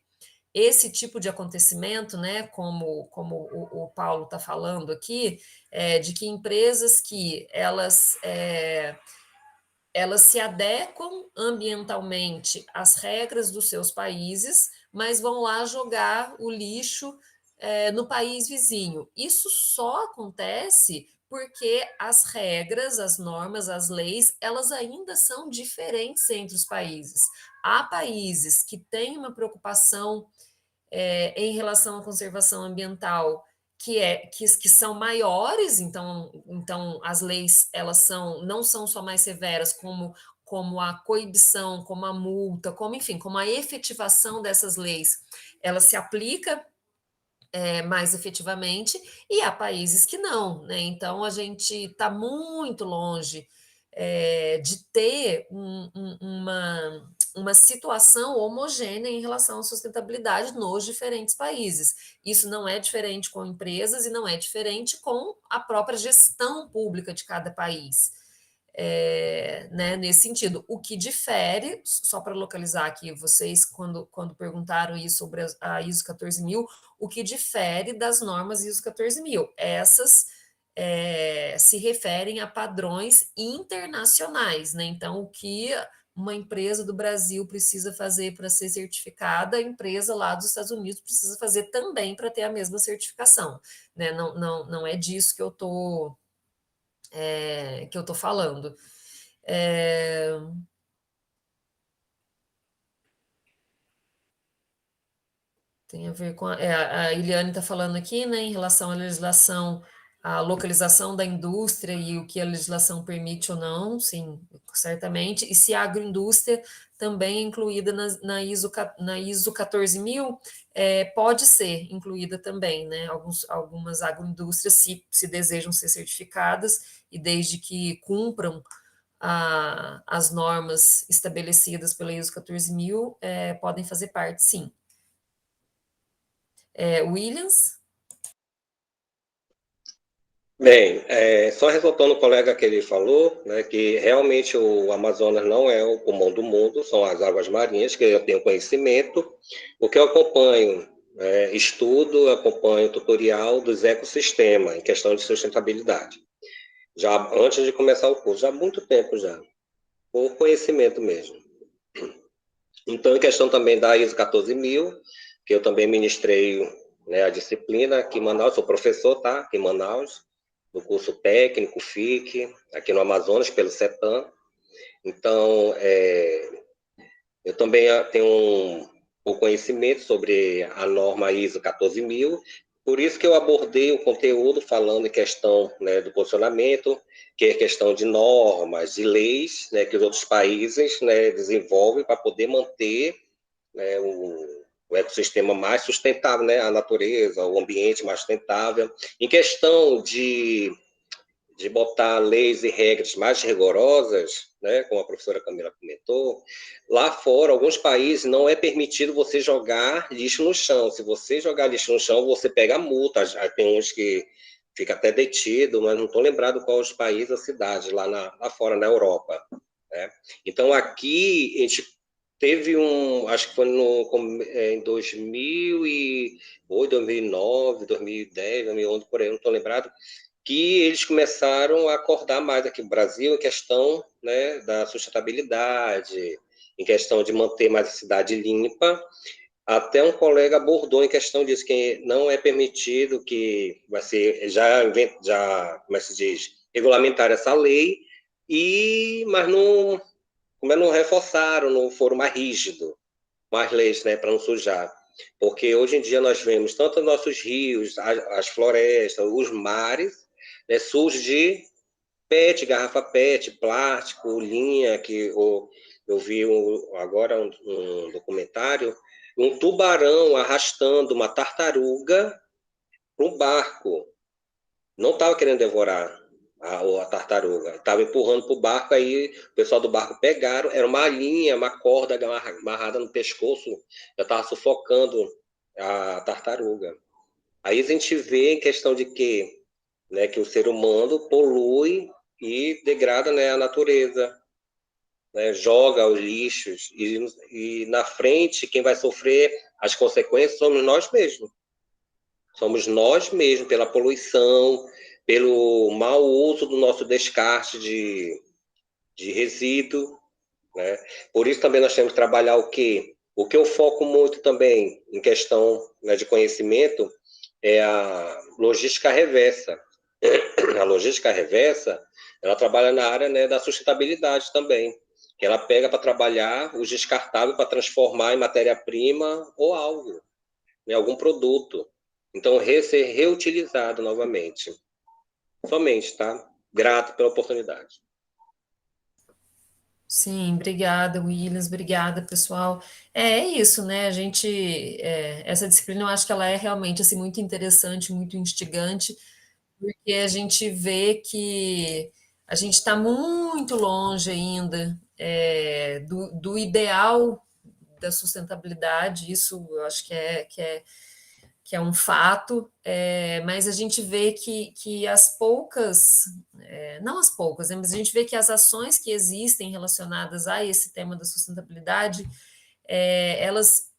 esse tipo de acontecimento, né, como o Paulo está falando aqui, de que empresas que elas se adequam ambientalmente às regras dos seus países, mas vão lá jogar o lixo no país vizinho. Isso só acontece porque as regras, as normas, as leis, elas ainda são diferentes entre os países. Há países que têm uma preocupação em relação à conservação ambiental que são maiores, então as leis não são só mais severas como a coibição, como a multa, como a efetivação dessas leis, ela se aplica mais efetivamente, e há países que não, né? Então a gente está muito longe de ter uma situação homogênea em relação à sustentabilidade nos diferentes países. Isso não é diferente com empresas e não é diferente com a própria gestão pública de cada país. Né, nesse sentido, o que difere, só para localizar aqui, vocês, quando perguntaram isso sobre a ISO 14000, o que difere das normas ISO 14000? Essas se referem a padrões internacionais, né? Então, o que uma empresa do Brasil precisa fazer para ser certificada, a empresa lá dos Estados Unidos precisa fazer também para ter a mesma certificação, né? Não é disso que eu estou falando. Tem a ver com a Eliane está falando aqui, né, em relação à legislação, a localização da indústria e o que a legislação permite ou não, sim, certamente, e se a agroindústria também é incluída na ISO 14000, pode ser incluída também, né, algumas agroindústrias, se desejam ser certificadas, e desde que cumpram as normas estabelecidas pela ISO 14000, podem fazer parte, sim. Williams? Bem, só ressaltando o colega que ele falou, né, que realmente o Amazonas não é o pulmão do mundo, são as águas marinhas, que eu tenho conhecimento. O que eu acompanho, estudo, acompanho tutorial dos ecossistemas em questão de sustentabilidade. Já antes de começar o curso, já há muito tempo já, por conhecimento mesmo. Então, em questão também da ISO 14000, que eu também ministrei, né, a disciplina aqui em Manaus, sou professor, tá, aqui em Manaus, no curso técnico, FIC, aqui no Amazonas, pelo CETAM. Então, eu também tenho um conhecimento sobre a norma ISO 14000, por isso que eu abordei o conteúdo falando em questão, né, do posicionamento, que é questão de normas, de leis, né, que os outros países, né, desenvolvem para poder manter, né, o ecossistema mais sustentável, né, a natureza, o ambiente mais sustentável. Em questão de botar leis e regras mais rigorosas, né, como a professora Camila comentou, lá fora, alguns países, não é permitido você jogar lixo no chão. Se você jogar lixo no chão, você pega multa. Tem uns que fica até detido, mas não estou lembrado qual os países, as cidades, lá fora, na Europa. Né? Então, aqui, a gente teve acho que foi em 2008, 2009, 2010, 2011, por aí, não estou lembrado, que eles começaram a acordar mais aqui no Brasil em questão, né, da sustentabilidade, em questão de manter mais a cidade limpa. Até um colega abordou em questão disso, que não é permitido que vai ser, como se diz, regulamentar essa lei, mas não, como não reforçaram, não foram mais rígidos, mais leis, né, para não sujar. Porque hoje em dia nós vemos tanto os nossos rios, as florestas, os mares, né, sujos de PET, garrafa PET, plástico, linha, eu vi agora um documentário, um tubarão arrastando uma tartaruga para um barco. Não estava querendo devorar a tartaruga, estava empurrando para o barco, aí o pessoal do barco pegaram, era uma linha, uma corda amarrada no pescoço, já estava sufocando a tartaruga. Aí a gente vê em questão de que, né, que o ser humano polui e degrada, né, a natureza, né, joga os lixos, e na frente quem vai sofrer as consequências somos nós mesmos. Somos nós mesmos, pela poluição, pelo mau uso do nosso descarte de resíduo, né? Por isso também nós temos que trabalhar o quê? O que eu foco muito também em questão, né, de conhecimento é a logística reversa. A logística reversa, ela trabalha na área, né, da sustentabilidade também, que ela pega para trabalhar os descartáveis para transformar em matéria-prima ou algo, né, algum produto. Então, ser reutilizado novamente. Somente, tá? Grato pela oportunidade. Sim, obrigada, Williams, obrigada, pessoal. É isso, né? A gente, essa disciplina eu acho que ela é realmente assim muito interessante, muito instigante, porque a gente vê que a gente está muito longe ainda do ideal da sustentabilidade. Isso eu acho que é um fato, mas a gente vê que as poucas, não as poucas, né, mas a gente vê que as ações que existem relacionadas a esse tema da sustentabilidade, elas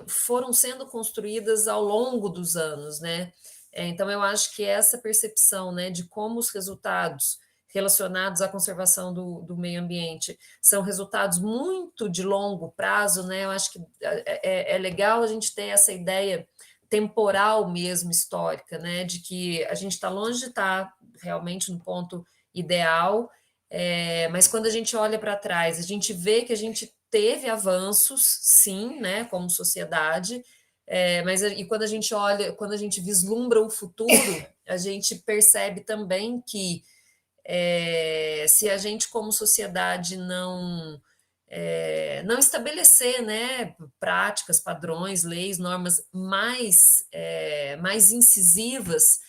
foram sendo construídas ao longo dos anos, né? Então eu acho que essa percepção, né, de como os resultados relacionados à conservação do meio ambiente são resultados muito de longo prazo, né? Eu acho que é legal a gente ter essa ideia temporal mesmo, histórica, né? De que a gente está longe de estar realmente no ponto ideal, mas quando a gente olha para trás, a gente vê que a gente teve avanços, sim, né, como sociedade, mas e quando a gente olha, quando a gente vislumbra o futuro, a gente percebe também que se a gente, como sociedade, não estabelecer, né, práticas, padrões, leis, normas mais incisivas,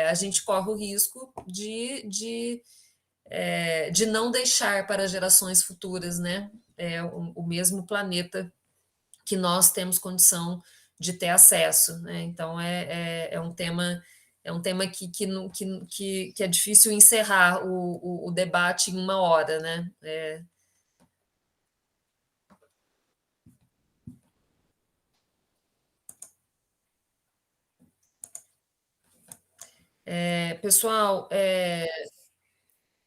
a gente corre o risco de não deixar para gerações futuras, né, o mesmo planeta que nós temos condição de ter acesso, né? Então é um tema que é difícil encerrar o debate em uma hora, né? Pessoal,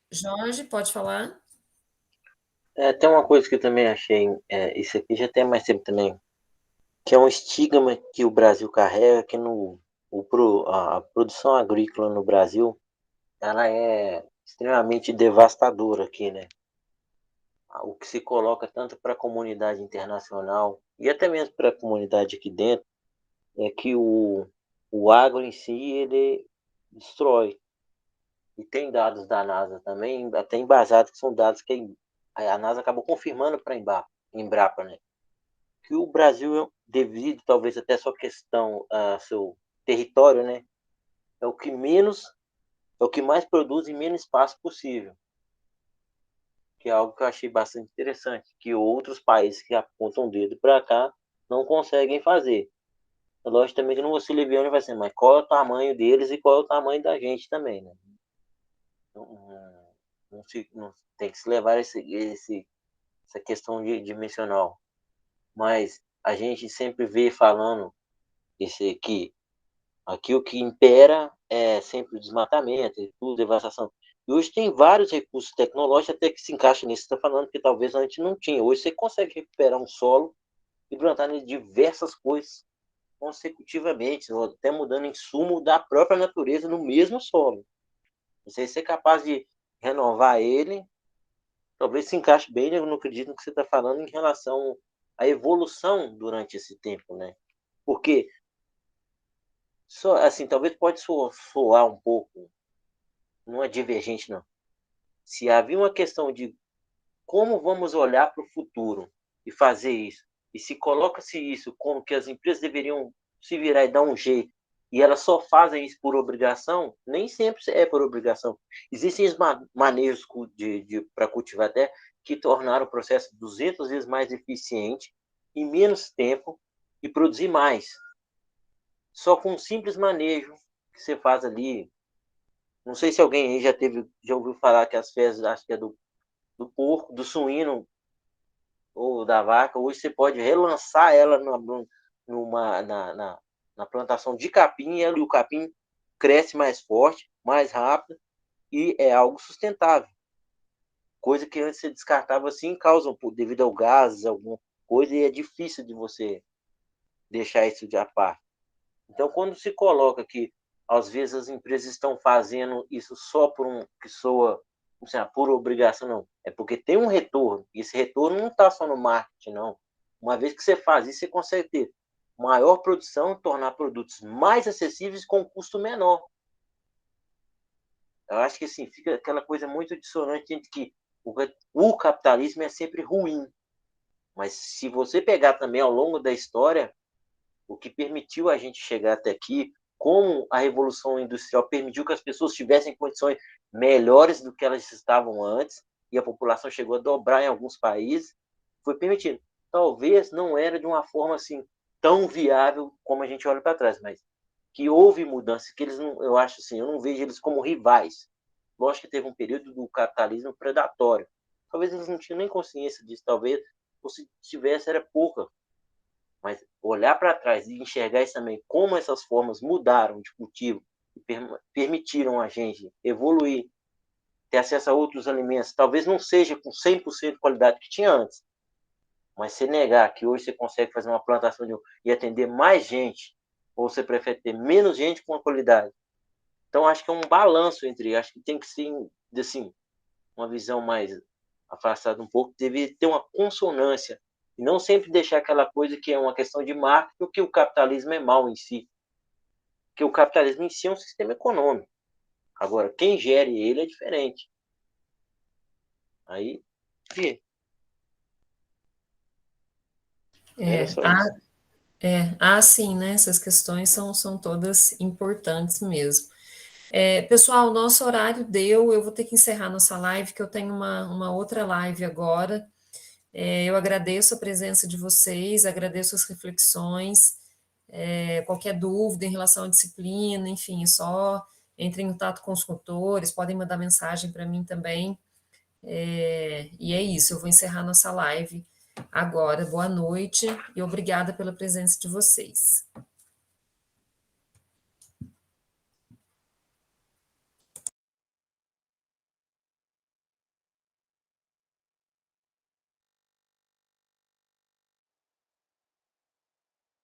Jorge, pode falar? Tem uma coisa que eu também achei, isso aqui já tem mais tempo também, que é um estigma que o Brasil carrega, que a produção agrícola no Brasil, ela é extremamente devastadora aqui, né? O que se coloca tanto para a comunidade internacional e até mesmo para a comunidade aqui dentro, é que o agro em si, ele destrói. E tem dados da NASA também, até embasados, que são dados que a NASA acabou confirmando para a Embrapa, né? Que o Brasil, devido talvez até a sua questão, a seu território, né? É o que menos, é o que mais produz em menos espaço possível. Que é algo que eu achei bastante interessante, que outros países que apontam o dedo para cá não conseguem fazer. Logicamente, eu não vou ser leviano e vai ser, mas qual é o tamanho deles e qual é o tamanho da gente também, né? Não tem que se levar essa questão dimensional. Mas a gente sempre vê falando esse aqui o que impera é sempre o desmatamento, tudo, devastação. E hoje tem vários recursos tecnológicos até que se encaixam nisso que você está falando, que talvez antes não tinha. Hoje você consegue recuperar um solo e plantar nele diversas coisas consecutivamente, até mudando insumo da própria natureza no mesmo solo. Você ser capaz de renovar ele, talvez se encaixe bem, eu não acredito no que você está falando em relação à evolução durante esse tempo, né? Porque, só, assim, talvez pode soar um pouco não é divergente, não. Se havia uma questão de como vamos olhar para o futuro e fazer isso, e se coloca-se isso como que as empresas deveriam se virar e dar um jeito, e elas só fazem isso por obrigação, nem sempre é por obrigação. Existem manejos para cultivar até que tornaram o processo 200 vezes mais eficiente, em menos tempo, e produzir mais. Só com um simples manejo que você faz ali. Não sei se alguém aí já ouviu falar que as fezes, acho que é do porco, do suíno ou da vaca, hoje você pode relançar ela na plantação de capim, e o capim cresce mais forte, mais rápido, e é algo sustentável. Coisa que antes você descartava assim, causa, devido ao gases, alguma coisa, e é difícil de você deixar isso de à parte. Então, quando se coloca que, às vezes, as empresas estão fazendo isso só por que soa, assim, por obrigação, não. É porque tem um retorno. E esse retorno não está só no marketing, não. Uma vez que você faz isso, você consegue ter maior produção, tornar produtos mais acessíveis com custo menor. Eu acho que assim, fica aquela coisa muito dissonante entre que o capitalismo é sempre ruim. Mas se você pegar também ao longo da história, o que permitiu a gente chegar até aqui, como a Revolução Industrial permitiu que as pessoas tivessem condições melhores do que elas estavam antes, e a população chegou a dobrar em alguns países, foi permitido. Talvez não era de uma forma assim tão viável como a gente olha para trás, mas que houve mudanças, que eles não, eu acho assim, eu não vejo eles como rivais. Lógico que teve um período do capitalismo predatório. Talvez eles não tinham nem consciência disso, talvez, ou se tivesse, era pouca. Mas olhar para trás e enxergar isso também, como essas formas mudaram de cultivo e permitiram a gente evoluir, ter acesso a outros alimentos, talvez não seja com 100% de qualidade que tinha antes, mas se negar que hoje você consegue fazer uma plantação e atender mais gente, ou você prefere ter menos gente com a qualidade. Então, acho que é um balanço entre, acho que tem que ser, assim, uma visão mais afastada um pouco, deve ter uma consonância, e não sempre deixar aquela coisa que é uma questão de marketing, que o capitalismo é mal em si. Porque o capitalismo em si é um sistema econômico. Agora, quem gere ele é diferente. Aí, era só isso. Sim, né? Essas questões são todas importantes mesmo. Pessoal, nosso horário deu, eu vou ter que encerrar nossa live, que eu tenho uma outra live agora. Eu agradeço a presença de vocês, agradeço as reflexões, qualquer dúvida em relação à disciplina, enfim, é só entre em contato com os consultores, podem mandar mensagem para mim também. E é isso, eu vou encerrar nossa live agora. Boa noite e obrigada pela presença de vocês.